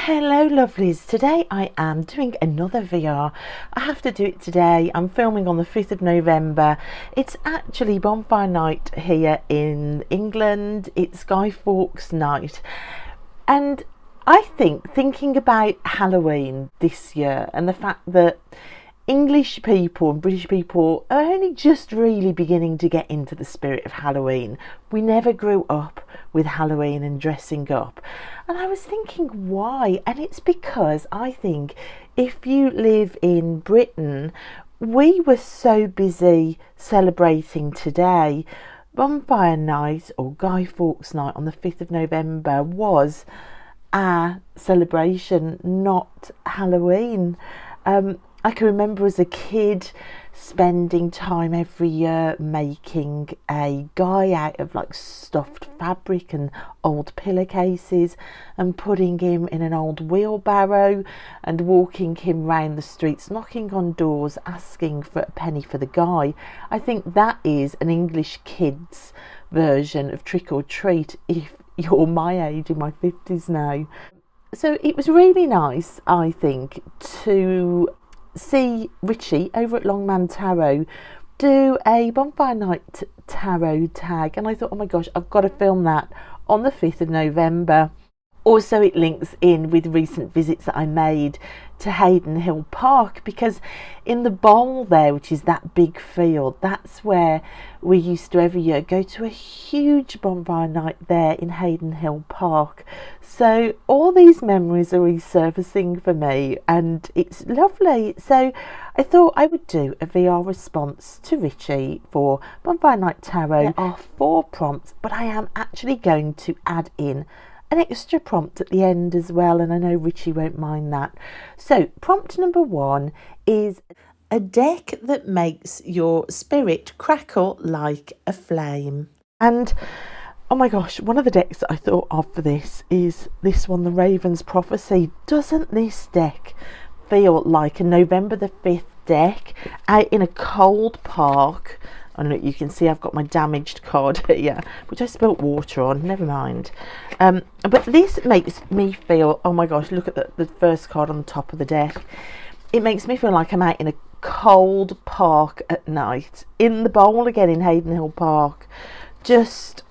Hello lovelies, today I am doing another VR. I have to do it today. I'm filming on the 5th of November. It's actually bonfire night here in England. It's Guy Fawkes night, and I think thinking about Halloween this year and the fact that English people and British people are only just really beginning to get into the spirit of Halloween. We never grew up with Halloween and dressing up. And I was thinking why? And it's because I think if you live in Britain, we were so busy celebrating today. Bonfire night, or Guy Fawkes night on the 5th of November, was our celebration, not Halloween. I can remember as a kid spending time every year making a guy out of like stuffed fabric and old pillowcases and putting him in an old wheelbarrow and walking him round the streets, knocking on doors, asking for a penny for the guy. I think that is an English kid's version of trick or treat if you're my age, in my 50s now. So it was really nice, I think, to see Ritchie over at Longman Tarot do a bonfire night tarot tag, and I thought, oh my gosh, I've got to film that on the 5th of November. Also, it links in with recent visits that I made to Hayden Hill Park, because in the bowl there, which is that big field, that's where we used to every year go to a huge bonfire night there in Hayden Hill Park. So all these memories are resurfacing for me and it's lovely. So I thought I would do a VR response to Ritchie for Bonfire Night Tarot. There are 4 prompts, but I am actually going to add in an extra prompt at the end as well, and I know Ritchie won't mind that. So prompt number 1 is a deck that makes your spirit crackle like a flame. And oh my gosh, one of the decks that I thought of for this is this one, the Raven's Prophecy. Doesn't this deck feel like a November the 5th deck out in a cold park? And look, you can see I've got my damaged card here, which I spilt water on, never mind. But this makes me feel, oh my gosh, look at the first card on the top of the deck. It makes me feel like I'm out in a cold park at night, in the bowl again in Hayden Hill Park, just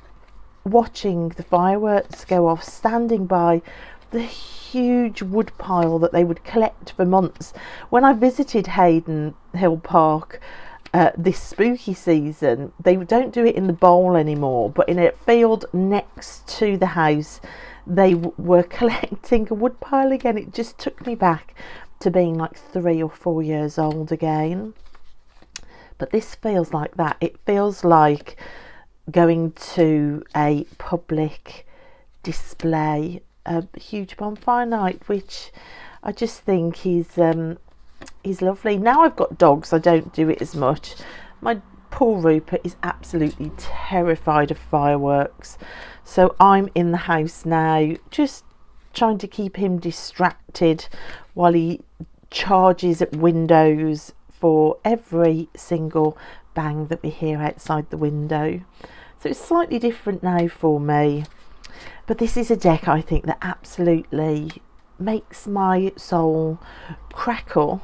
watching the fireworks go off, standing by the huge wood pile that they would collect for months. When I visited Hayden Hill Park this spooky season, they don't do it in the bowl anymore, but in a field next to the house they were collecting a wood pile again. It just took me back to being like 3 or 4 years old again. But this feels like that. It feels like going to a public display, a huge bonfire night, which I just think is lovely. Now I've got dogs, I don't do it as much. My poor Rupert is absolutely terrified of fireworks, so I'm in the house now just trying to keep him distracted while he charges at windows for every single bang that we hear outside the window. So it's slightly different now for me, but this is a deck I think that absolutely makes my soul crackle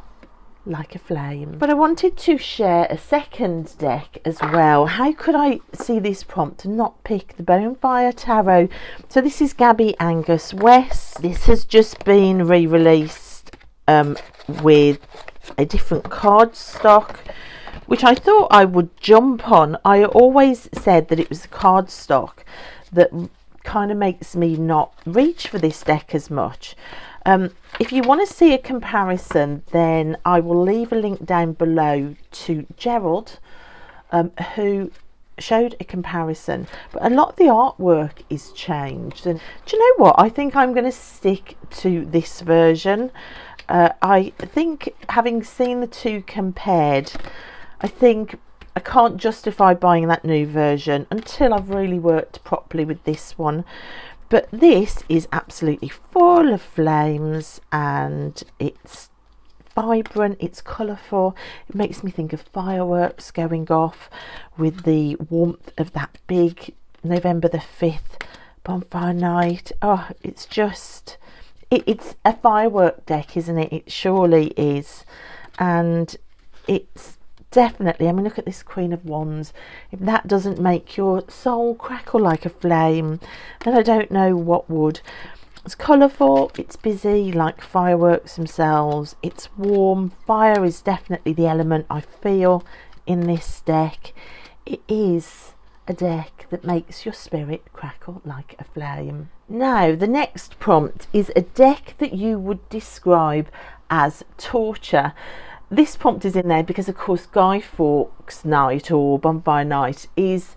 like a flame. But I wanted to share a second deck as well. How could I see this prompt and not pick the Bonfire Tarot? So this is Gabby Angus West. This has just been re-released with a different card stock, which I thought I would jump on. I always said that it was the card stock that kind of makes me not reach for this deck as much. If you want to see a comparison, then I will leave a link down below to Gerald, who showed a comparison, but a lot of the artwork is changed. And do you know what? I think I'm going to stick to this version. I think, having seen the two compared, I think I can't justify buying that new version until I've really worked properly with this one. But this is absolutely full of flames and it's vibrant, it's colourful. It makes me think of fireworks going off with the warmth of that big November the 5th bonfire night. Oh, it's just it's a firework deck, isn't it? It surely is. And it's definitely, I mean, look at this Queen of Wands. If that doesn't make your soul crackle like a flame, then I don't know what would. It's colourful, it's busy like fireworks themselves, it's warm. Fire is definitely the element I feel in this deck. It is a deck that makes your spirit crackle like a flame. Now, the next prompt is a deck that you would describe as torture. This prompt is in there because, of course, Guy Fawkes Night or Bonfire Night is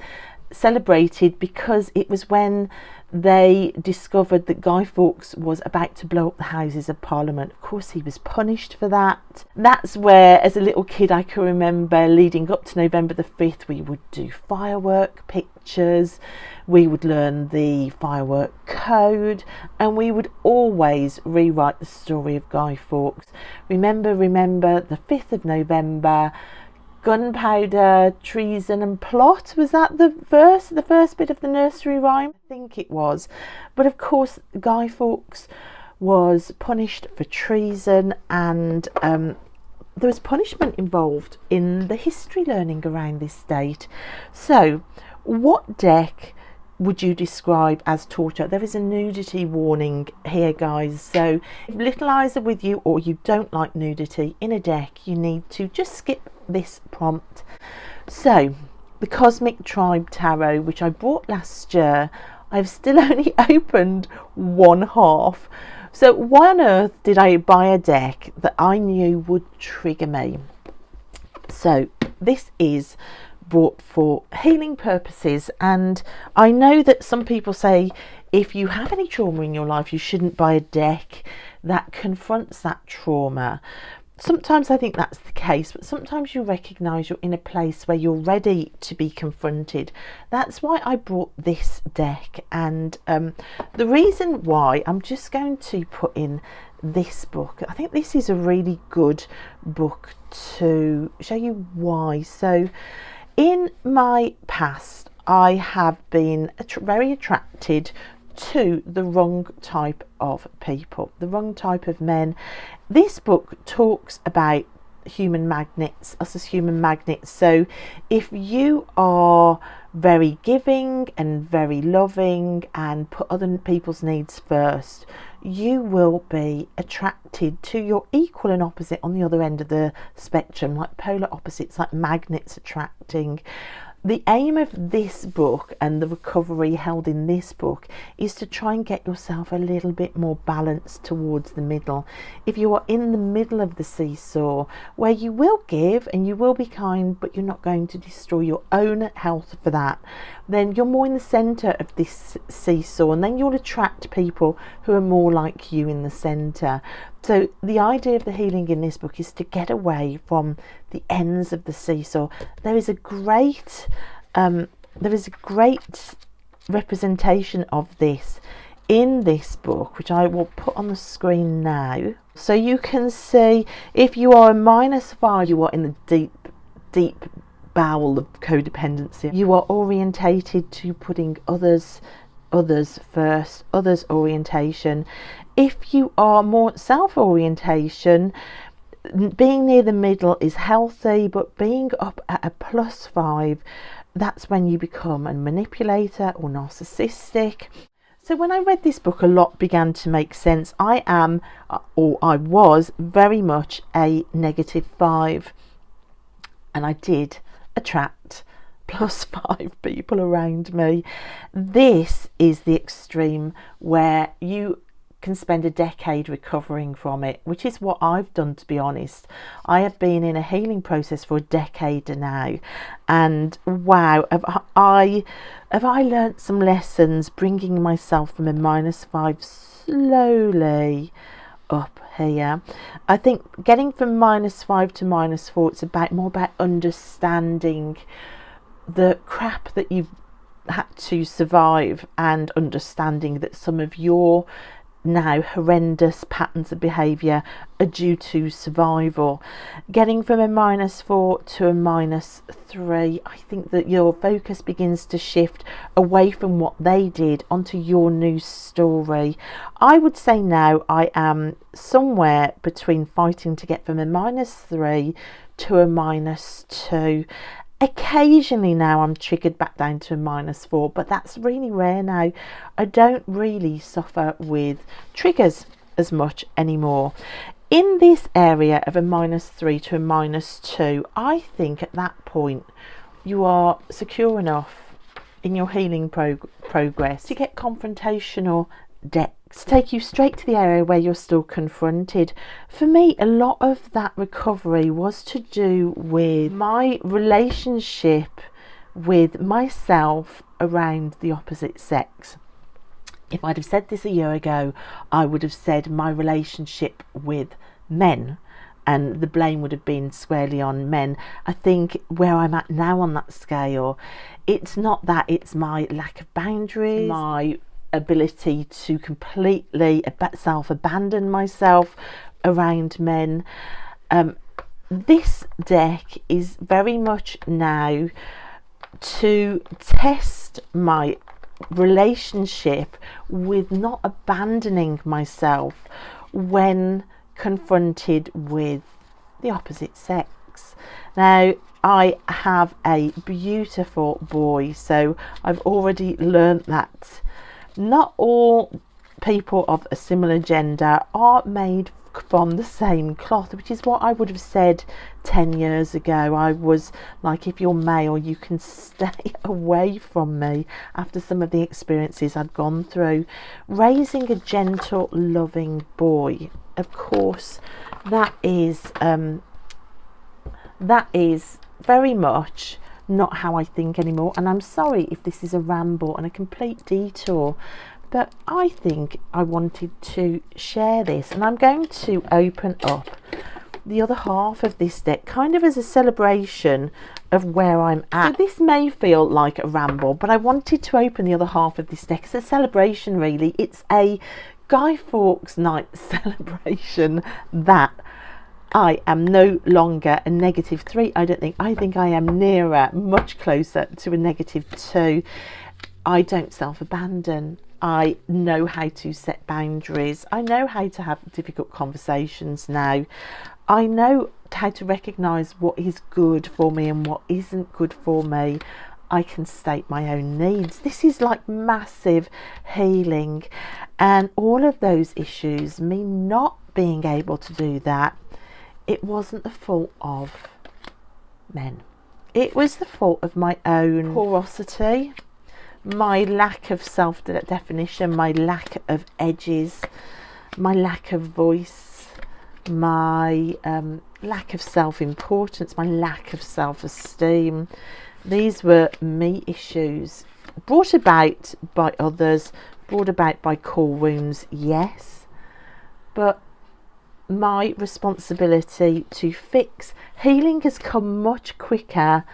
celebrated because it was when they discovered that Guy Fawkes was about to blow up the Houses of Parliament. Of course, he was punished for that. That's where, as a little kid, I can remember leading up to November the 5th, we would do firework pictures, we would learn the firework code, and we would always rewrite the story of Guy Fawkes. Remember, the 5th of November, gunpowder, treason and plot. Was that the first bit of the nursery rhyme? I think it was. But of course, Guy Fawkes was punished for treason, and there was punishment involved in the history learning around this date. So what deck would you describe as torture? There is a nudity warning here, guys, so if little eyes are with you or you don't like nudity in a deck, you need to just skip this prompt. So the Cosmic Tribe Tarot, which I bought last year, I've still only opened one half. So why on earth did I buy a deck that I knew would trigger me? So this is bought for healing purposes, and I know that some people say if you have any trauma in your life, you shouldn't buy a deck that confronts that trauma. Sometimes I think that's the case, but sometimes you recognise you're in a place where you're ready to be confronted. That's why I brought this deck, and the reason why, I'm just going to put in this book. I think this is a really good book to show you why. So in my past, I have been very attracted to the wrong type of people, the wrong type of men. This book talks about human magnets, us as human magnets. So if you are very giving and very loving and put other people's needs first, you will be attracted to your equal and opposite on the other end of the spectrum, like polar opposites, like magnets attracting. The aim of this book and the recovery held in this book is to try and get yourself a little bit more balanced towards the middle. If you are in the middle of the seesaw, where you will give and you will be kind, but you're not going to destroy your own health for that, then you're more in the centre of this seesaw, and then you'll attract people who are more like you in the centre. So the idea of the healing in this book is to get away from the ends of the seesaw. There is a great representation of this in this book, which I will put on the screen now. So you can see, if you are a -5, you are in the deep bowel of codependency. You are orientated to putting others first, others orientation. If you are more self-orientation, being near the middle is healthy, but being up at a +5, that's when you become a manipulator or narcissistic. So when I read this book, a lot began to make sense. I was very much a -5, and I did attract +5 people around me. This is the extreme where you can spend a decade recovering from it, which is what I've done, to be honest. I have been in a healing process for a decade now, and wow, have I learnt some lessons, bringing myself from a -5 slowly up here. I think getting from -5 to -4, it's more about understanding the crap that you've had to survive, and understanding that some of your now horrendous patterns of behaviour are due to survival. Getting from a -4 to a -3, I think that your focus begins to shift away from what they did onto your new story. I would say now I am somewhere between fighting to get from a -3 to a -2. Occasionally now I'm triggered back down to a -4, but that's really rare now. I don't really suffer with triggers as much anymore. In this area of a -3 to a -2, I think at that point you are secure enough in your healing progress to get confrontational decks, take you straight to the area where you're still confronted. For me, a lot of that recovery was to do with my relationship with myself around the opposite sex. If I'd have said this a year ago, I would have said my relationship with men, and the blame would have been squarely on men. I think where I'm at now on that scale, it's not that, it's my lack of boundaries, my ability to completely self-abandon myself around men. This deck is very much now to test my relationship with not abandoning myself when confronted with the opposite sex. Now, I have a beautiful boy, so I've already learnt that not all people of a similar gender are made from the same cloth, which is what I would have said 10 years ago. I was like, if you're male, you can stay away from me after some of the experiences I'd gone through. Raising a gentle, loving boy, of course, that is very much not how I think anymore. And I'm sorry if this is a ramble and a complete detour, but I think I wanted to share this, and I'm going to open up the other half of this deck kind of as a celebration of where I'm at. So this may feel like a ramble, but I wanted to open the other half of this deck as a celebration, really. It's a Guy Fawkes night celebration that I am no longer a -3. I think I am nearer, much closer to a -2. I don't self-abandon. I know how to set boundaries. I know how to have difficult conversations now. I know how to recognise what is good for me and what isn't good for me. I can state my own needs. This is like massive healing, and all of those issues, me not being able to do that, it wasn't the fault of men. It was the fault of my own porosity, my lack of self-definition, my lack of edges, my lack of voice, my lack of self-importance, my lack of self-esteem. These were me issues, brought about by others, brought about by core wounds, yes, but my responsibility to fix. Healing has come much quicker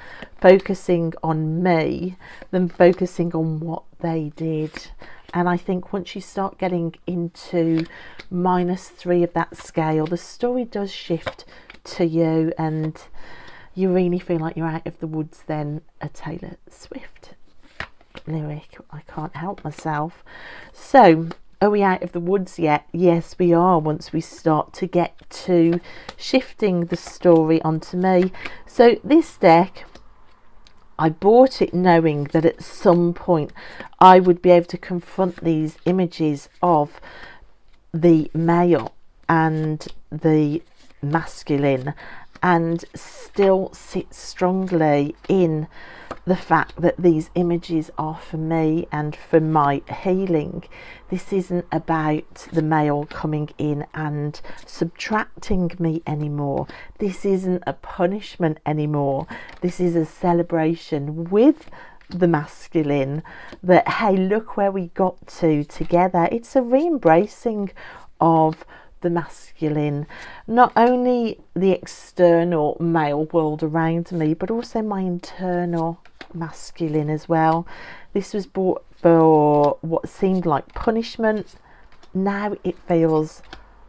focusing on me than focusing on what they did. And I think once you start getting into -3 of that scale, the story does shift to you, and you really feel like you're out of the woods then. A Taylor Swift lyric, I can't help myself. So, are we out of the woods yet? Yes, we are, once we start to get to shifting the story onto me. So this deck, I bought it knowing that at some point I would be able to confront these images of the male and the masculine and still sit strongly in the fact that these images are for me and for my healing. This isn't about the male coming in and subtracting me anymore. This isn't a punishment anymore. This is a celebration with the masculine that, hey, look where we got to together. It's a re-embracing of the masculine, not only the external male world around me, but also my internal masculine as well. This was bought for what seemed like punishment. now it feels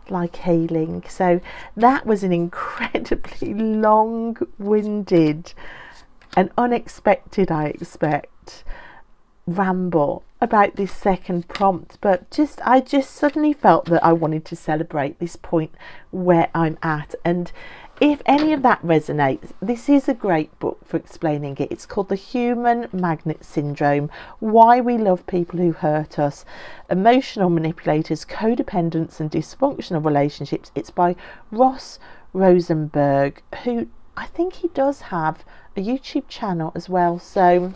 like healing. So that was an incredibly long-winded and unexpected, I expect, ramble about this second prompt, but I just suddenly felt that I wanted to celebrate this point where I'm at. And if any of that resonates, this is a great book for explaining it. It's called The Human Magnet Syndrome: Why We Love People Who Hurt Us, Emotional Manipulators, Codependence and Dysfunctional Relationships. It's by Ross Rosenberg, who I think he does have a YouTube channel as well. So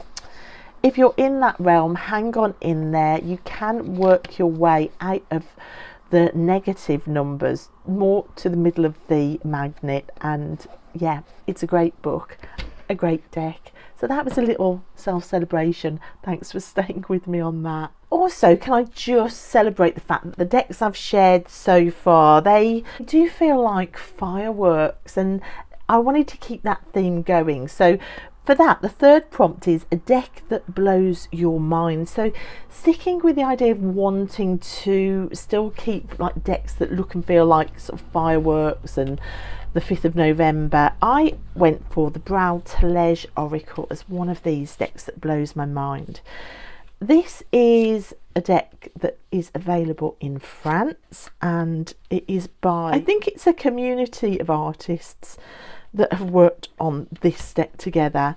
if you're in that realm, hang on in there. You can work your way out of the negative numbers more to the middle of the magnet. And yeah, it's a great book, a great deck. So that was a little self-celebration. Thanks for staying with me on that. Also, can I just celebrate the fact that the decks I've shared so far, they do feel like fireworks, and I wanted to keep that theme going. So for that, the third prompt is a deck that blows your mind. So sticking with the idea of wanting to still keep like decks that look and feel like sort of fireworks and the 5th of November, I went for the Brau-Telege Oracle as one of these decks that blows my mind. This is a deck that is available in France, and it is by, I think it's a community of artists that have worked on this deck together.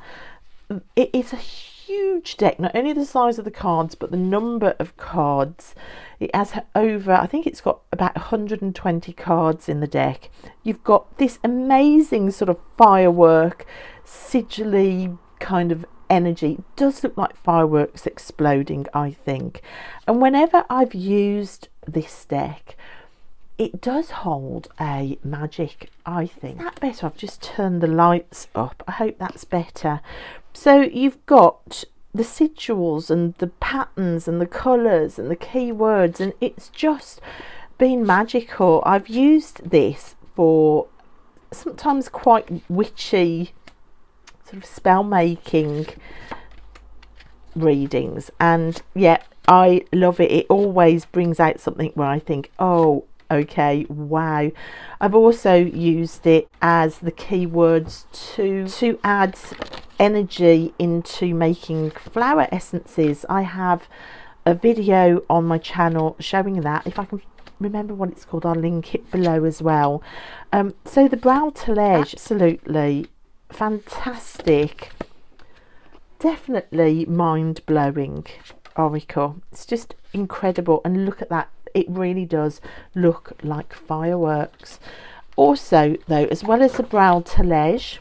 It is a huge deck, not only the size of the cards but the number of cards. It has over, I think it's got about 120 cards in the deck. You've got this amazing sort of firework, sigilly kind of energy. It does look like fireworks exploding, I think. And whenever I've used this deck, it does hold a magic, I think. Is that better? I've just turned the lights up. I hope that's better. So you've got the sigils and the patterns and the colours and the keywords, and it's just been magical. I've used this for sometimes quite witchy sort of spell making readings, and yeah, I love it. It always brings out something where I think, oh, okay, wow. I've also used it as the keywords to add energy into making flower essences. I have a video on my channel showing that. If I can remember what it's called, I'll link it below as well. So the Brau-Telege, absolutely fantastic, definitely mind-blowing oracle. It's just incredible, and look at that, it really does look like fireworks. Also though, as well as the Brau-Telege,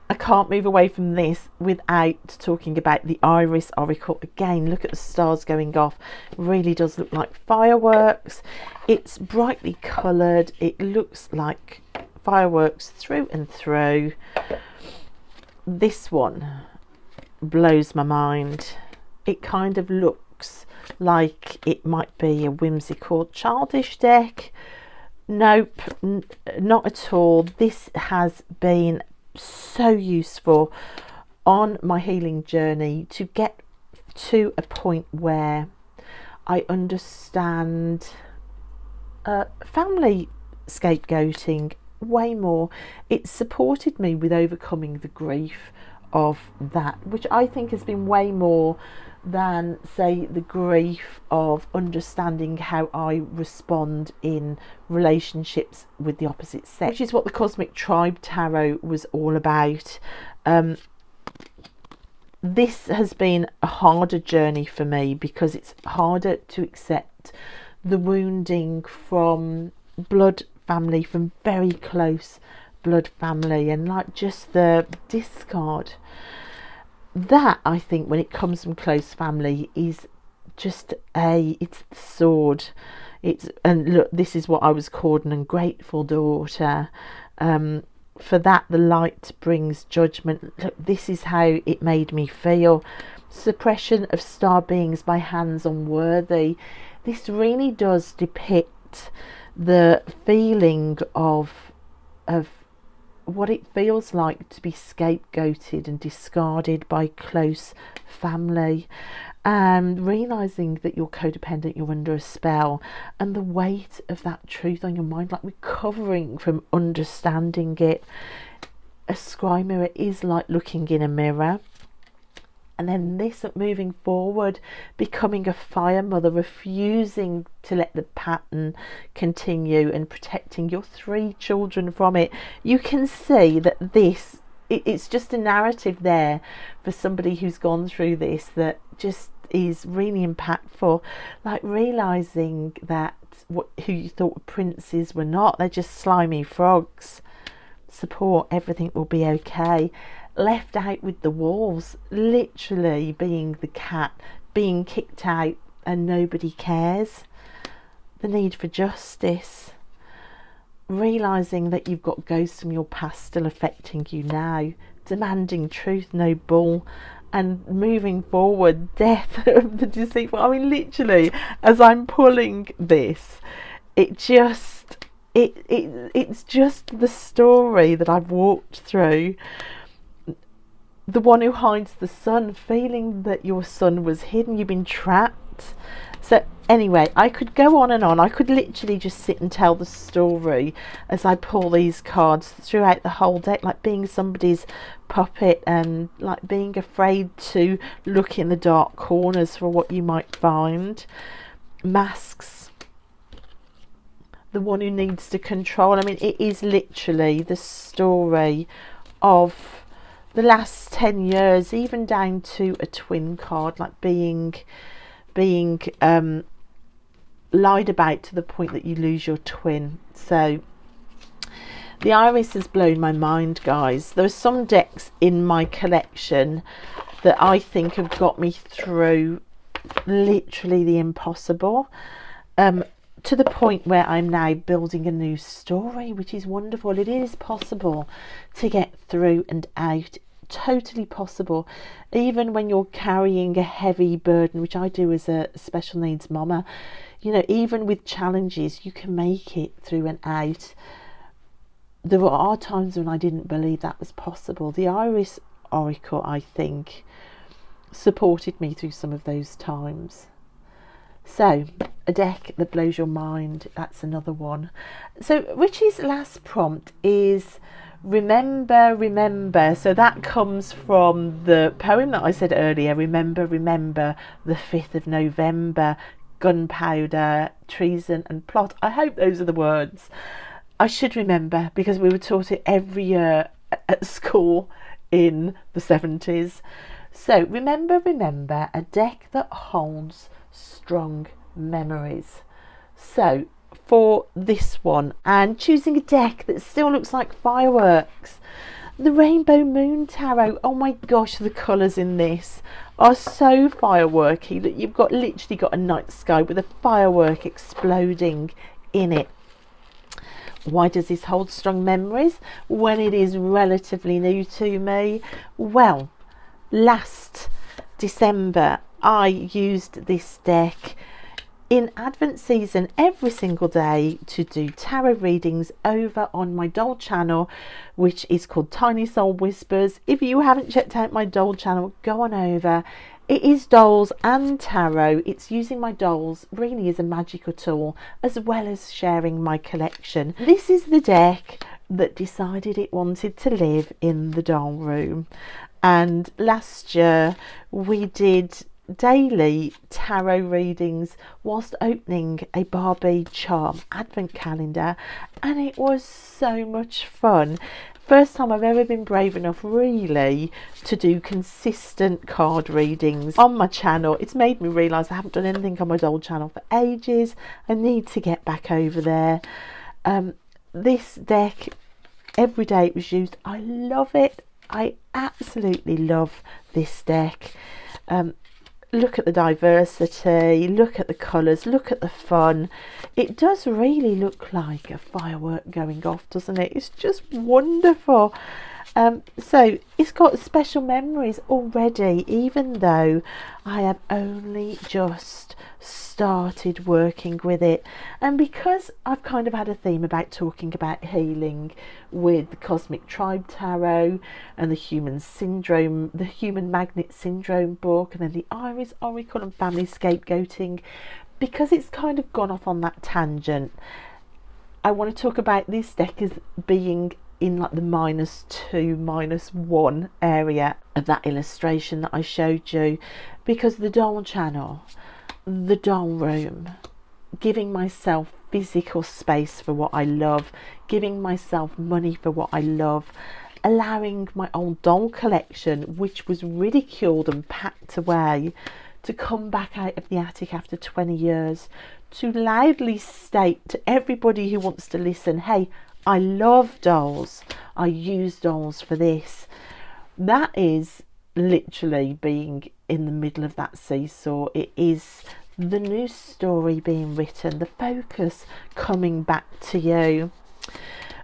I can't move away from this without talking about the Iris Oracle. Again, look at the stars going off. It really does look like fireworks. It's brightly coloured. It looks like fireworks through and through. This one blows my mind. It kind of looks like it might be a whimsical, childish deck. Nope, not at all. This has been so useful on my healing journey to get to a point where I understand family scapegoating way more. It's supported me with overcoming the grief of that, which I think has been way more than, say, the grief of understanding how I respond in relationships with the opposite sex, which is what the Cosmic Tribe Tarot was all about. This has been a harder journey for me because it's harder to accept the wounding from blood family, from very close blood family, and like just the discard. That, I think, when it comes from close family, is just it's the sword. And look, this is what I was called, an ungrateful daughter. For that, the light brings judgment. Look, this is how it made me feel. Suppression of star beings by hands unworthy. This really does depict the feeling of what it feels like to be scapegoated and discarded by close family. and realizing that you're codependent, you're under a spell, and the weight of that truth on your mind, like recovering from understanding it. A scry mirror is like looking in a mirror. And then this, moving forward, becoming a fire mother, refusing to let the pattern continue and protecting your 3 children from it. You can see that this, it's just a narrative there for somebody who's gone through this that just is really impactful. Like realising that who you thought princes were not, they're just slimy frogs. Support, everything will be okay. Left out with the wolves, literally being the cat, being kicked out and nobody cares. The need for justice. Realising that you've got ghosts from your past still affecting you now. Demanding truth, no bull. And moving forward, death of the deceitful. I mean, literally, as I'm pulling this, it's just the story that I've walked through. The one who hides the sun, feeling that your son was hidden, you've been trapped. So anyway, I could go on and on. I could literally just sit and tell the story as I pull these cards throughout the whole deck, like being somebody's puppet and like being afraid to look in the dark corners for what you might find. Masks. The one who needs to control. I mean, it is literally the story of the last 10 years, even down to a twin card, like being lied about to the point that you lose your twin. So the iris has blown my mind, guys. There are some decks in my collection that I think have got me through literally the impossible, to the point where I'm now building a new story, which is wonderful. It is possible to get through and out, totally possible, even when you're carrying a heavy burden, which I do as a special needs mama. You know, even with challenges, you can make it through and out. There are times when I didn't believe that was possible. The Iris Oracle, I think, supported me through some of those times. So, a deck that blows your mind, that's another one. So, Ritchie's last prompt is remember, remember. So that comes from the poem that I said earlier, remember, remember, the 5th of November, gunpowder, treason and plot. I hope those are the words. I should remember because we were taught it every year at school in the 70s. So, remember, remember, a deck that holds strong memories. So for this one, and choosing a deck that still looks like fireworks, the Rainbow Moon Tarot. Oh my gosh, the colours in this are so fireworky that you've got literally got a night sky with a firework exploding in it. Why does this hold strong memories when it is relatively new to me? Well, last December I used this deck in Advent season every single day to do tarot readings over on my doll channel, which is called Tiny Soul Whispers. If you haven't checked out my doll channel, go on over. It is dolls and tarot. It's using my dolls really as a magical tool, as well as sharing my collection. This is the deck that decided it wanted to live in the doll room. And last year we did daily tarot readings whilst opening a Barbie charm advent calendar, and it was so much fun. First time I've ever been brave enough really to do consistent card readings on my channel. It's made me realise I haven't done anything on my doll channel for ages. I need to get back over there. This deck, every day it was used. I love it. I absolutely love this deck. Look at the diversity, look at the colours, look at the fun. It does really look like a firework going off, doesn't it? It's just wonderful. So it's got special memories already, even though I have only just started working with it. And because I've kind of had a theme about talking about healing with the Cosmic Tribe Tarot and the Human Magnet Syndrome book, and then the Iris Oracle and family scapegoating, because it's kind of gone off on that tangent, I want to talk about this deck as being in like the -2, -1 area of that illustration that I showed you, because the doll channel, the doll room, giving myself physical space for what I love, giving myself money for what I love, allowing my old doll collection, which was ridiculed and packed away, to come back out of the attic after 20 years, to loudly state to everybody who wants to listen, hey, I love dolls, I use dolls for this. That is literally being in the middle of that seesaw. It is the new story being written, the focus coming back to you.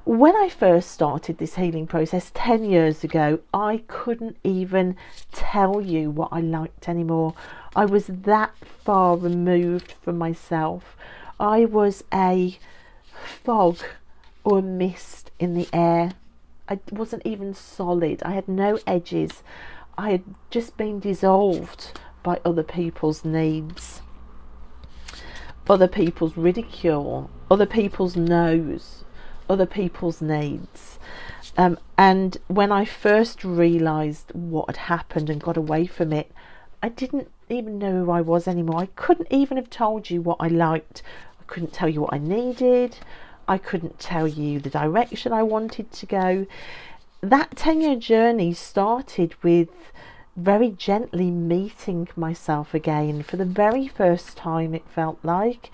When I first started this healing process 10 years ago, I couldn't even tell you what I liked anymore. I was that far removed from myself. I was a fog or mist in the air. I wasn't even solid. I had no edges. I had just been dissolved by other people's needs, other people's ridicule, other people's no's, other people's needs. And when I first realised what had happened and got away from it, I didn't even know who I was anymore. I couldn't even have told you what I liked. I couldn't tell you what I needed. I couldn't tell you the direction I wanted to go. That 10-year journey started with very gently meeting myself again for the very first time, it felt like.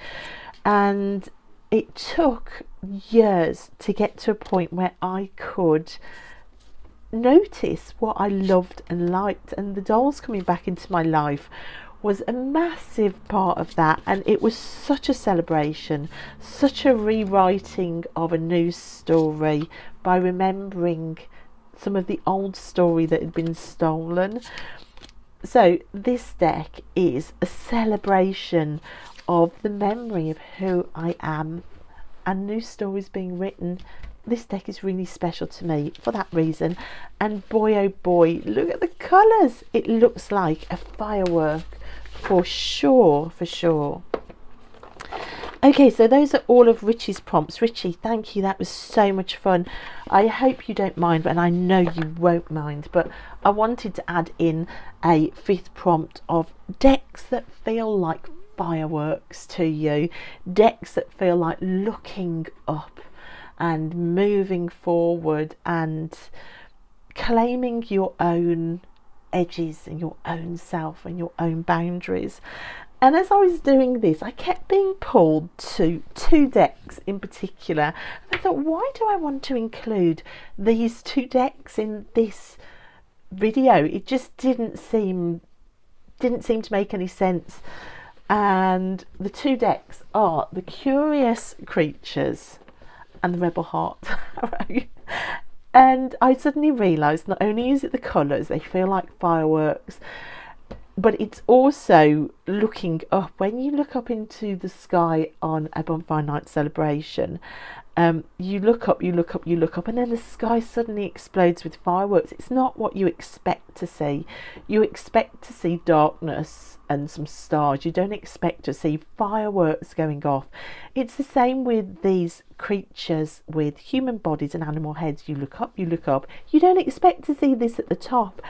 And it took years to get to a point where I could notice what I loved and liked, and the dolls coming back into my life was a massive part of that. And it was such a celebration, such a rewriting of a new story by remembering some of the old story that had been stolen. So this deck is a celebration of the memory of who I am and new stories being written. This deck is really special to me for that reason. And boy oh boy, look at the colours. It looks like a firework for sure, for sure. Okay, so those are all of Ritchie's prompts. Ritchie, thank you, that was so much fun. I hope you don't mind, and I know you won't mind, but I wanted to add in a 5th prompt of decks that feel like fireworks to you, decks that feel like looking up and moving forward and claiming your own edges and your own self and your own boundaries. And as I was doing this, I kept being pulled to 2 decks in particular. I thought, why do I want to include these 2 decks in this video? It just didn't seem to make any sense. And the 2 decks are the Curious Creatures and the Rebel Heart Tarot. And I suddenly realised not only is it the colours, they feel like fireworks, but it's also looking up. When you look up into the sky on a bonfire night celebration, you look up, and then the sky suddenly explodes with fireworks. It's not what you expect to see. You expect to see darkness and some stars. You don't expect to see fireworks going off. It's the same with these creatures with human bodies and animal heads. You look up, you don't expect to see this at the top.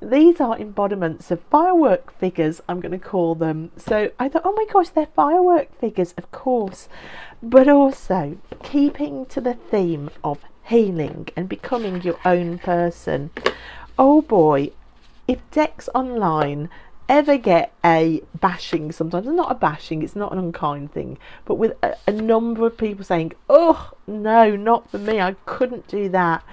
These are embodiments of firework figures, I'm going to call them. So I thought, oh my gosh, they're firework figures, of course. But also keeping to the theme of healing and becoming your own person. Oh boy, if decks online ever get a bashing, sometimes not a bashing, it's not an unkind thing, but with a number of people saying, oh no, not for me, I couldn't do that.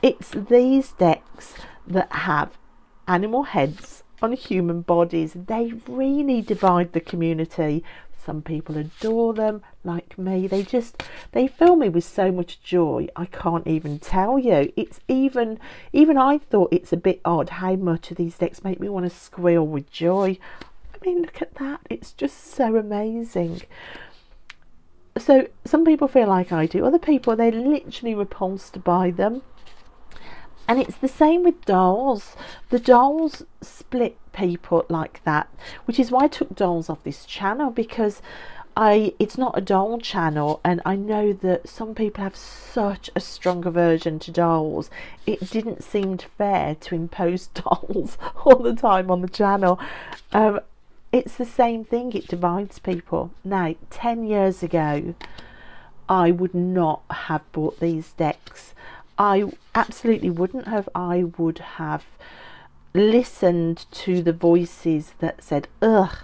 It's these decks that have animal heads on human bodies. They really divide the community. Some people adore them, like me. They fill me with so much joy, I can't even tell you. It's even I thought it's a bit odd how much of these decks make me want to squeal with joy. I mean, look at that. It's just so amazing. So some people feel like I do. Other people, they're literally repulsed by them. And it's the same with dolls. The dolls split people like that, which is why I took dolls off this channel, because it's not a doll channel, and I know that some people have such a strong aversion to dolls. It didn't seem fair to impose dolls all the time on the channel. It's the same thing, it divides people. Now, 10 years ago, I would not have bought these decks. I absolutely wouldn't have. I would have listened to the voices that said, ugh,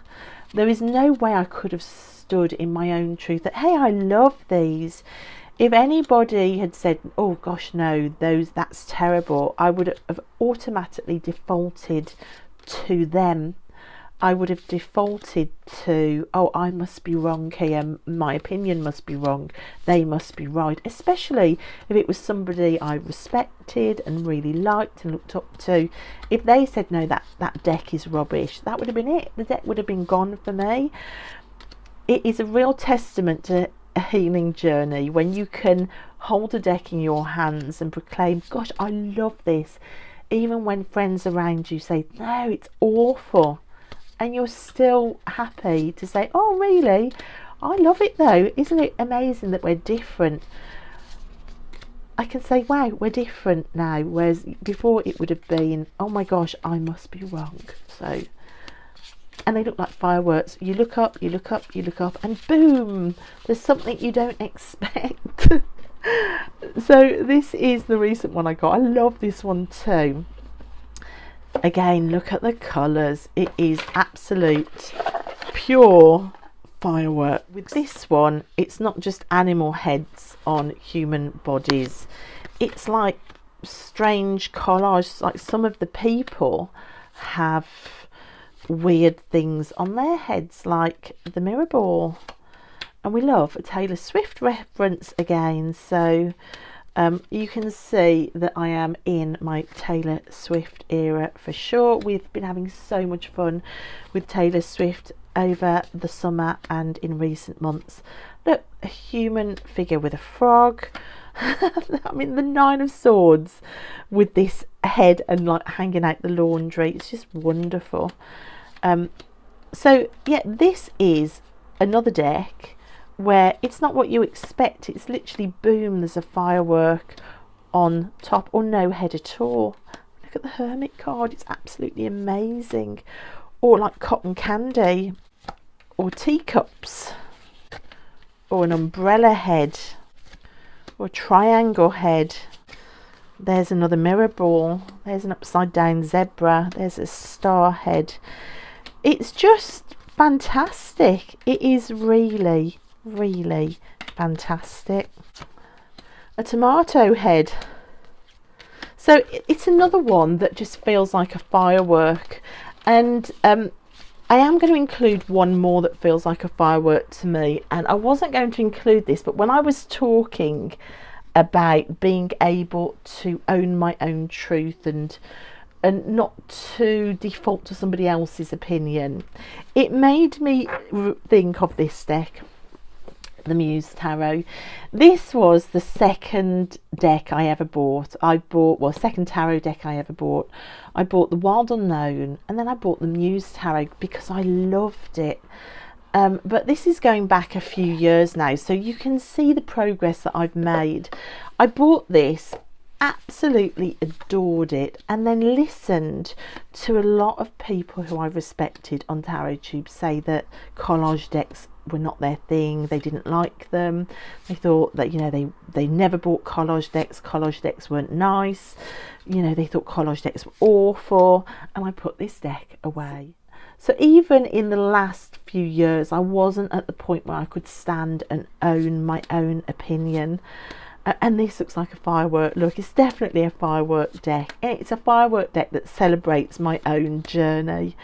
there is no way I could have stood in my own truth that, hey, I love these. If anybody had said, oh gosh, no, that's terrible, I would have automatically defaulted to them. I would have defaulted to, oh, I must be wrong here, my opinion must be wrong, they must be right, especially if it was somebody I respected and really liked and looked up to. If they said, no, that deck is rubbish, that would have been it. The deck would have been gone for me. It is a real testament to a healing journey when you can hold a deck in your hands and proclaim, gosh, I love this, even when friends around you say, no, it's awful. And you're still happy to say, oh, really? I love it though. Isn't it amazing that we're different? I can say, wow, we're different now. Whereas before it would have been, oh my gosh, I must be wrong. So, and they look like fireworks. You look up, you look up, you look up, and boom, there's something you don't expect. So this is the recent one I got. I love this one too. Again, look at the colours. It is absolute pure firework. With this one, it's not just animal heads on human bodies. It's like strange collage. Like some of the people have weird things on their heads, like the mirror ball. And we love a Taylor Swift reference again. So you can see that I am in my Taylor Swift era for sure. We've been having so much fun with Taylor Swift over the summer and in recent months. Look, a human figure with a frog. I mean, the Nine of Swords with this head and like hanging out the laundry. It's just wonderful. So yeah, this is another deck where it's not what you expect. It's literally boom, there's a firework on top, or no head at all. Look at the Hermit card, it's absolutely amazing. Or like cotton candy, or teacups, or an umbrella head, or a triangle head. There's another mirror ball, there's an upside down zebra, there's a star head. It's just fantastic. It is really fantastic. A tomato head. So it's another one that just feels like a firework, and I am going to include one more that feels like a firework to me, and I wasn't going to include this, but when I was talking about being able to own my own truth and not to default to somebody else's opinion, it made me think of this deck, the Muse Tarot. This was the second deck I ever bought. Second tarot deck I ever bought. I bought the Wild Unknown, and then I bought the Muse Tarot because I loved it. But this is going back a few years now, so you can see the progress that I've made. I bought this, absolutely adored it, and then listened to a lot of people who I respected on TarotTube say that collage decks were not their thing. They didn't like them. They thought that, you know, they never bought collage decks weren't nice, you know, they thought collage decks were awful, and I put this deck away. So even in the last few years, I wasn't at the point where I could stand and own my own opinion. And this looks like a firework. Look, it's definitely a firework deck. It's a firework deck that celebrates my own journey.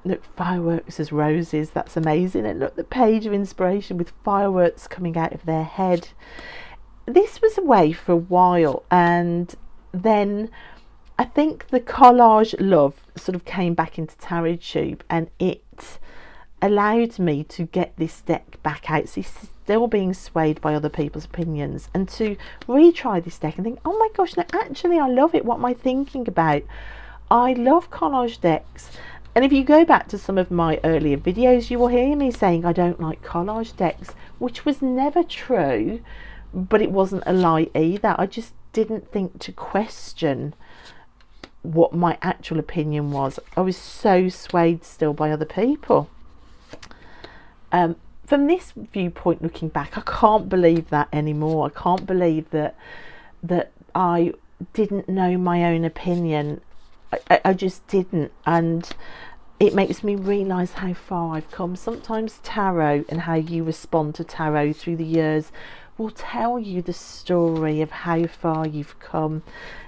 Look, fireworks as roses, that's amazing. And look, the page of inspiration with fireworks coming out of their head. This was away for a while, and then I think the collage love sort of came back into Tarot Tube, and it allowed me to get this deck back out. So still being swayed by other people's opinions, and to retry this deck and think, oh my gosh, no, actually I love it. What am I thinking about? I love collage decks. And if you go back to some of my earlier videos, you will hear me saying I don't like collage decks, which was never true, but it wasn't a lie either. I just didn't think to question what my actual opinion was. I was so swayed still by other people. From this viewpoint, looking back, I can't believe that anymore. I can't believe that I didn't know my own opinion. I just didn't, and it makes me realise how far I've come. Sometimes tarot and how you respond to tarot through the years will tell you the story of how far you've come.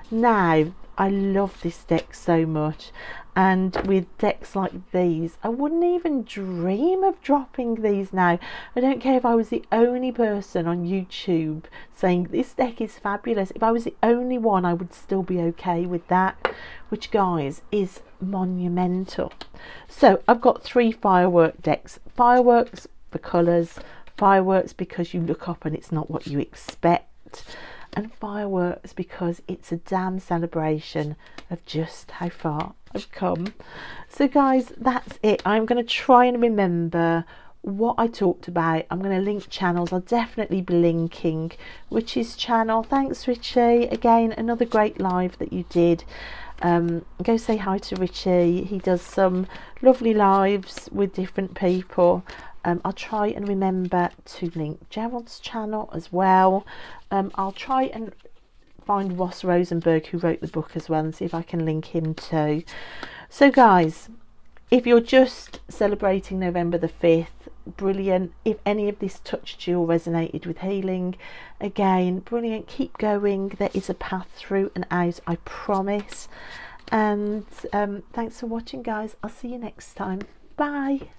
Now, I love this deck so much, and with decks like these, I wouldn't even dream of dropping these now. I don't care if I was the only person on YouTube saying this deck is fabulous. If I was the only one, I would still be okay with that, which, guys, is monumental. So I've got 3 firework decks. Fireworks for colours, fireworks because you look up and it's not what you expect, and fireworks because it's a damn celebration of just how far I've come. So guys, that's it. I'm going to try and remember what I talked about. I'm going to link channels. I'll definitely be linking Ritchie's channel. Thanks, Ritchie. Again, another great live that you did. Go say hi to Ritchie. He does some lovely lives with different people. I'll try and remember to link Gerald's channel as well. I'll try and find Ross Rosenberg, who wrote the book, as well, and see if I can link him too. So guys, if you're just celebrating November the 5th, brilliant. If any of this touched you or resonated with healing, again, brilliant. Keep going. There is a path through and out, I promise. And thanks for watching, guys. I'll see you next time. Bye.